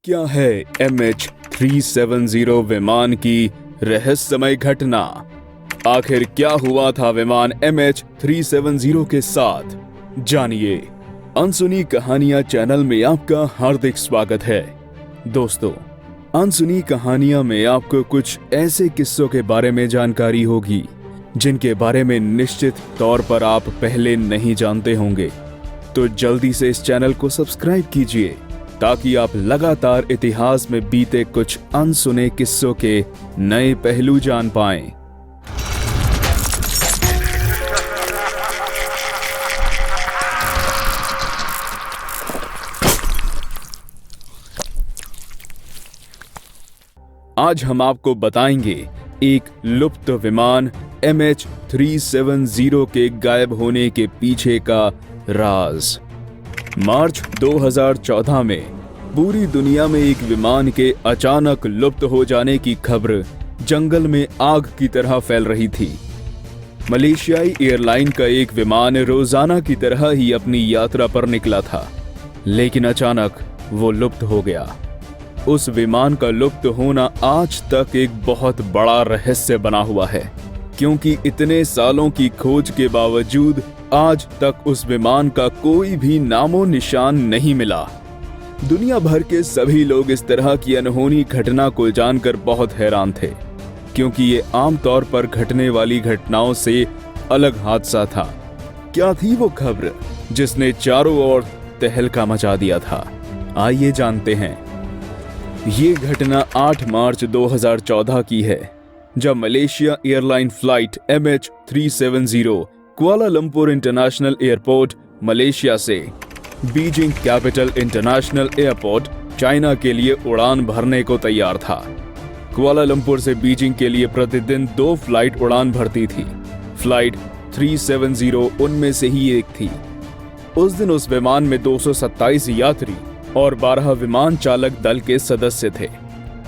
क्या है MH370 विमान की रहस्यमय घटना? आखिर क्या हुआ था विमान MH370 के साथ? जानिए। अनसुनी कहानियां चैनल में आपका हार्दिक स्वागत है। दोस्तों, अनसुनी कहानियां में आपको कुछ ऐसे किस्सों के बारे में जानकारी होगी जिनके बारे में निश्चित तौर पर आप पहले नहीं जानते होंगे। तो जल्दी से इस चैनल को सब्सक्राइब कीजिए ताकि आप लगातार इतिहास में बीते कुछ अनसुने किस्सों के नए पहलू जान पाएं। आज हम आपको बताएंगे एक लुप्त विमान MH370 के गायब होने के पीछे का राज। मार्च 2014 में पूरी दुनिया में एक विमान के अचानक लुप्त हो जाने की खबर जंगल में आग की तरह फैल रही थी। मलेशियाई एयरलाइन का एक विमान रोजाना की तरह ही अपनी यात्रा पर निकला था, लेकिन अचानक वो लुप्त हो गया। उस विमान का लुप्त होना आज तक एक बहुत बड़ा रहस्य बना हुआ है, क्योंकि इतने सालों की खोज के बावजूद आज तक उस विमान का कोई भी नामो निशान नहीं मिला। दुनिया भर के सभी लोग इस तरह की अनहोनी घटना को जानकर बहुत हैरान थे, क्योंकि ये आमतौर पर घटने वाली घटनाओं से अलग हादसा था। क्या थी वो खबर जिसने चारों ओर तहलका मचा दिया था? आइए जानते हैं। ये घटना 8 मार्च 2014 की है, जब Malaysia airline flight MH370 Kuala Lumpur international airport Malaysia से Beijing capital international airport China के लिए उड़ान भरने को तैयार था। कुआलालंपुर से बीजिंग के लिए प्रतिदिन 2 फ्लाइट उड़ान भरती थी। फ्लाइट 370 उनमें से ही एक थी। उस दिन उस विमान में 227 यात्री और 12 विमान चालक दल के सदस्य थे।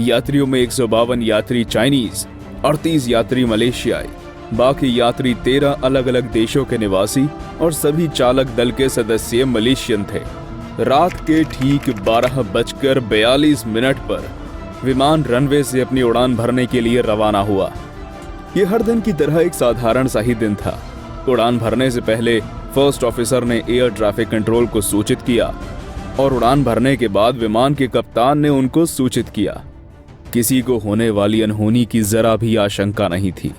यात्रियों में 152 यात्री चाइनीज, 38 यात्री मलेशियाई, बाकी यात्री 13 अलग अलग देशों के निवासी और सभी चालक दल के सदस्य मलेशियन थे। रात के ठीक 12:42 पर विमान रनवे से अपनी उड़ान भरने के लिए रवाना हुआ। यह हर दिन की तरह एक साधारण सा ही दिन था। उड़ान भरने से पहले फर्स्ट ऑफिसर ने एयर ट्रैफिक कंट्रोल को सूचित किया और उड़ान भरने के बाद विमान के कप्तान ने उनको सूचित किया। किसी को होने वाली अनहोनी की जरा भी आशंका नहीं थी।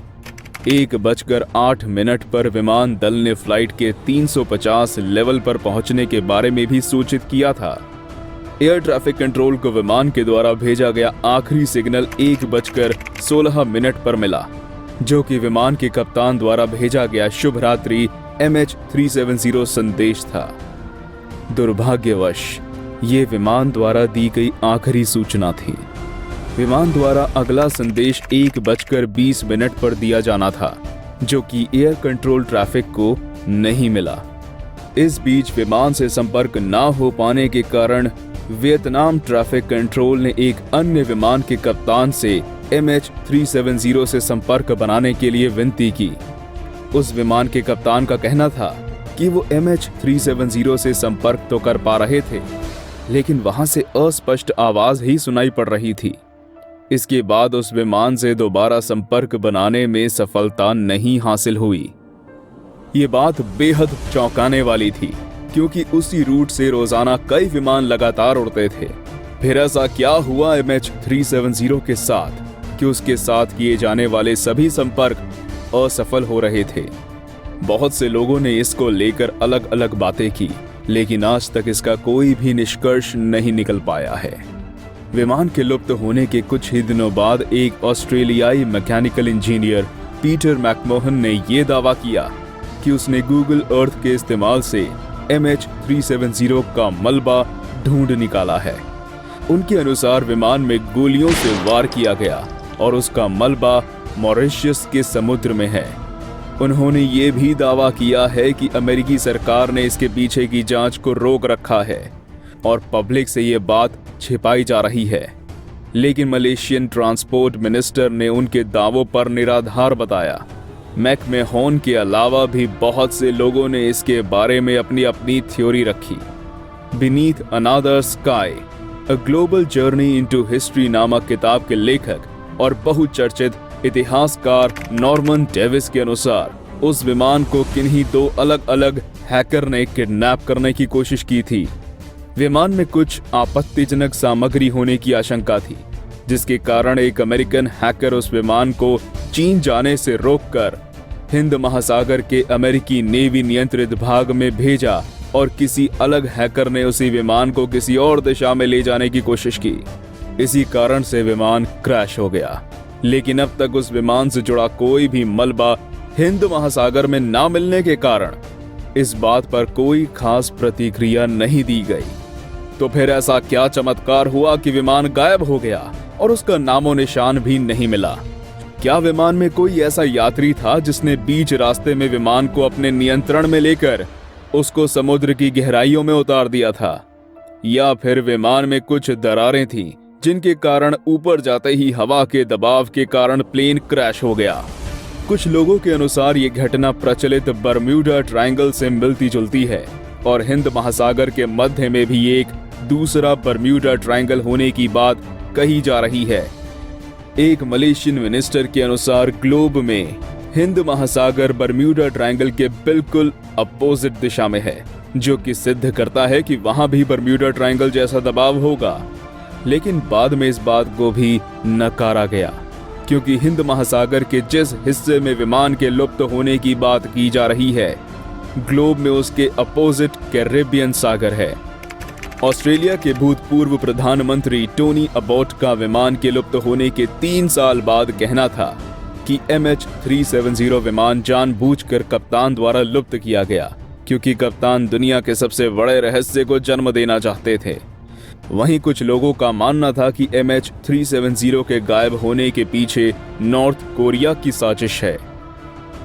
1:08 पर विमान दल ने फ्लाइट के 350 लेवल पर पहुंचने के बारे में भी सूचित किया था। एयर ट्रैफिक कंट्रोल को विमान के द्वारा भेजा गया आखिरी सिग्नल 1:16 पर मिला, जो कि विमान के कप्तान द्वारा भेजा गया शुभ रात्रि MH370 संदेश था। दुर्भाग्यवश ये विमान द्वारा दी गई आखिरी सूचना थी। विमान द्वारा अगला संदेश 1:20 पर दिया जाना था, जो कि एयर कंट्रोल ट्रैफिक को नहीं मिला। इस बीच विमान से संपर्क ना हो पाने के कारण वियतनाम ट्रैफिक कंट्रोल ने एक अन्य विमान के कप्तान से MH370 से संपर्क बनाने के लिए विनती की। उस विमान के कप्तान का कहना था कि वो MH370 से संपर्क तो कर पा रहे थे, लेकिन वहां से अस्पष्ट आवाज ही सुनाई पड़ रही थी। इसके बाद उस विमान से दोबारा संपर्क बनाने में सफलता नहीं हासिल हुई। ये बात बेहद चौंकाने वाली थी, क्योंकि उसी रूट से रोजाना कई विमान लगातार उड़ते थे। फिर ऐसा क्या हुआ MH370 के साथ कि उसके साथ किए जाने वाले सभी संपर्क असफल हो रहे थे? बहुत से लोगों ने इसको लेकर अलग अलग बातें की, लेकिन आज तक इसका कोई भी निष्कर्ष नहीं निकल पाया है। विमान के लुप्त होने के कुछ ही दिनों बाद एक ऑस्ट्रेलियाई मैकेनिकल इंजीनियर पीटर मैकमोहन ने यह दावा किया कि उसने गूगल अर्थ के इस्तेमाल से MH370 का मलबा ढूंढ निकाला है। उनके अनुसार विमान में गोलियों से वार किया गया और उसका मलबा मॉरिशस के समुद्र में है। उन्होंने ये भी दावा किया है कि अमेरिकी सरकार ने इसके पीछे की जांच को रोक रखा है और पब्लिक से ये बात छिपाई जा रही है। लेकिन मलेशियन ट्रांसपोर्ट मिनिस्टर ने उनके दावों पर निराधार बताया। मैकमेहोन के अलावा भी बहुत से लोगों ने इसके बारे में अपनी अपनी थ्योरी रखी। Beneath another sky a global journey into history नामक किताब के लेखक और बहुचर्चित इतिहासकार नॉर्मन डेविस के अनुसार उस विमान को किन्हीं दो अलग अलग हैकर ने किडनैप करने की कोशिश की थी। विमान में कुछ आपत्तिजनक सामग्री होने की आशंका थी, जिसके कारण एक अमेरिकन हैकर उस विमान को चीन जाने से रोककर हिंद महासागर के अमेरिकी नेवी नियंत्रित भाग में भेजा और किसी अलग हैकर ने उसी विमान को किसी और दिशा में ले जाने की कोशिश की। इसी कारण से विमान क्रैश हो गया, लेकिन अब तक उस विमान से जुड़ा कोई भी मलबा हिंद महासागर में ना मिलने के कारण इस बात पर कोई खास प्रतिक्रिया नहीं दी गई। तो फिर ऐसा क्या चमत्कार हुआ कि विमान गायब हो गया और उसका नामो निशान भी नहीं मिला? क्या विमान में कोई ऐसा यात्री था जिसने बीच रास्ते में विमान को अपने नियंत्रण में लेकर उसको समुद्र की गहराइयों में उतार दिया था? या फिर विमान में कुछ दरारें थीं जिनके कारण ऊपर जाते ही हवा के दबाव के कारण प्लेन क्रैश हो गया? कुछ लोगों के अनुसार ये घटना प्रचलित बरम्यूडा ट्रायंगल से मिलती जुलती है और हिंद महासागर के मध्य में भी एक दूसरा बरम्यूडा ट्रायंगल होने की बात कही जा रही है। एक मलेशियन मिनिस्टर के अनुसार ग्लोब में हिंद महासागर बरम्यूडा ट्रायंगल के बिल्कुल अपोजिट दिशा में है, जो कि सिद्ध करता है कि वहां भी बरम्यूडा ट्रायंगल जैसा दबाव होगा। लेकिन बाद में इस बात को भी नकारा गया, क्योंकि हिंद महासागर के जिस हिस्से में विमान के लुप्त होने की बात की जा रही है, ग्लोब में उसके अपोजिट कैरेबियन सागर है। ऑस्ट्रेलिया के भूतपूर्व प्रधानमंत्री टोनी अबॉट का विमान के लुप्त होने के 3 साल बाद कहना था कि MH370 विमान जानबूझकर कप्तान द्वारा लुप्त किया गया, क्योंकि कप्तान दुनिया के सबसे बड़े रहस्य को जन्म देना चाहते थे। वहीं कुछ लोगों का मानना था कि MH370 के गायब होने के पीछे नॉर्थ कोरिया की साजिश है।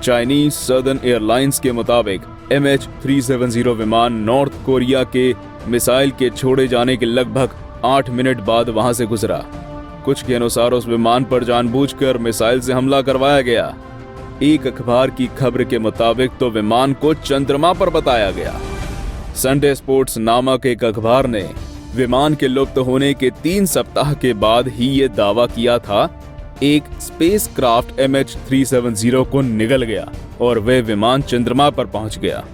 चाइनीज सदर्न एयरलाइंस के मुताबिक MH370 विमान नॉर्थ कोरिया के मिसाइल के छोड़े जाने के लगभग 8 मिनट बाद वहां से गुजरा। कुछ के अनुसार उस विमान पर जानबूझकर मिसाइल से हमला करवाया गया। एक अखबार की खबर के मुताबिक तो विमान को चंद्रमा पर बताया गया। संडे स्पोर्ट्स नामक एक अखबार ने विमान के लुप्त होने के 3 सप्ताह के बाद ही ये दावा किया था एक स्पेसक्राफ्ट MH370 को निगल गया और वह विमान चंद्रमा पर पहुंच गया।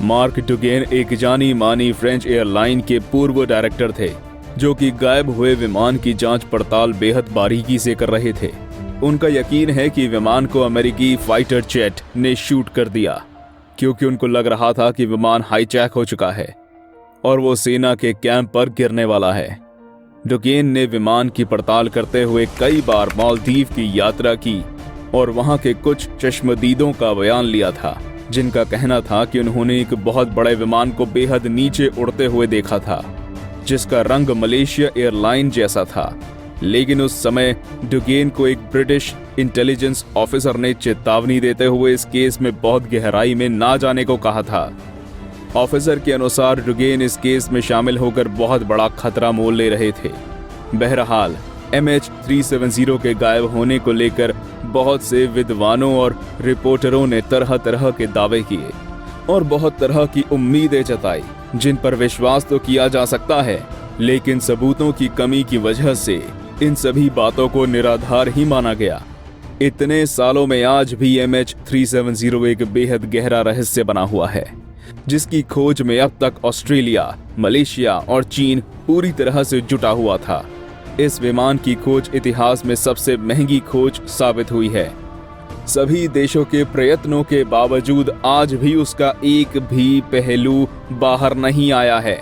मार्क डुगेन एक जानी मानी फ्रेंच एयरलाइन के पूर्व डायरेक्टर थे, जो कि गायब हुए विमान की जांच पड़ताल बेहद बारीकी से कर रहे थे। उनका यकीन है कि विमान को अमेरिकी फाइटर जेट ने शूट कर दिया, क्योंकि उनको लग रहा था कि विमान हाईजैक हो चुका है और वो सेना के कैंप पर गिरने वाला है। डुगेन ने विमान की पड़ताल करते हुए कई बार मालदीव की यात्रा की और वहां के कुछ चश्मदीदों का बयान लिया था, जिनका कहना था कि उन्होंने एक बहुत बड़े विमान को बेहद नीचे उड़ते हुए देखा था, जिसका रंग मलेशिया एयरलाइन जैसा था। लेकिन उस समय डुगेन को एक ब्रिटिश इंटेलिजेंस ऑफिसर ने चेतावनी देते हुए इस केस में बहुत गहराई में ना जाने को कहा था। ऑफिसर के अनुसार डुगेन इस केस में शामिल होकर बहुत बड़ा खतरा मोल ले रहे थे। बहरहाल MH370 के गायब होने को लेकर बहुत से विद्वानों और रिपोर्टरों ने तरह तरह के दावे किए और बहुत तरह की उम्मीदें जताई, जिन पर विश्वास तो किया जा सकता है, लेकिन सबूतों की कमी की वजह से इन सभी बातों को निराधार ही माना गया। इतने सालों में आज भी MH370 एक बेहद गहरा रहस्य बना हुआ है, जिसकी खोज में अब तक ऑस्ट्रेलिया, मलेशिया और चीन पूरी तरह से जुटा हुआ था। इस विमान की खोज इतिहास में सबसे महंगी खोज साबित हुई है। सभी देशों के प्रयत्नों के बावजूद आज भी उसका एक भी पहलू बाहर नहीं आया है।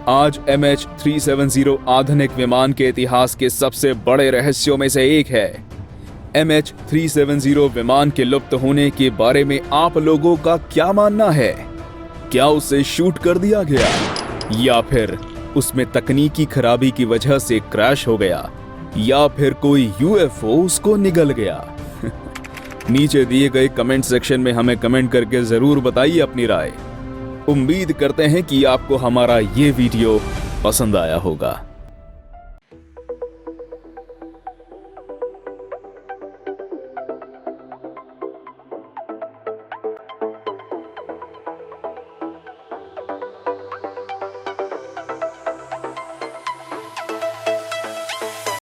आज MH370 आधुनिक विमान के इतिहास के सबसे बड़े रहस्यों में से एक है। MH370 विमान के लुप्त होने के बारे में आप लोगों का क्या मानना है? क्या उसे शूट कर दिया गया या फिर उसमें तकनीकी खराबी की वजह से क्रैश हो गया या फिर कोई UFO उसको निगल गया? नीचे दिए गए कमेंट सेक्शन में हमें कमेंट करके जरूर बताइए अपनी राय। उम्मीद करते हैं कि आपको हमारा ये वीडियो पसंद आया होगा।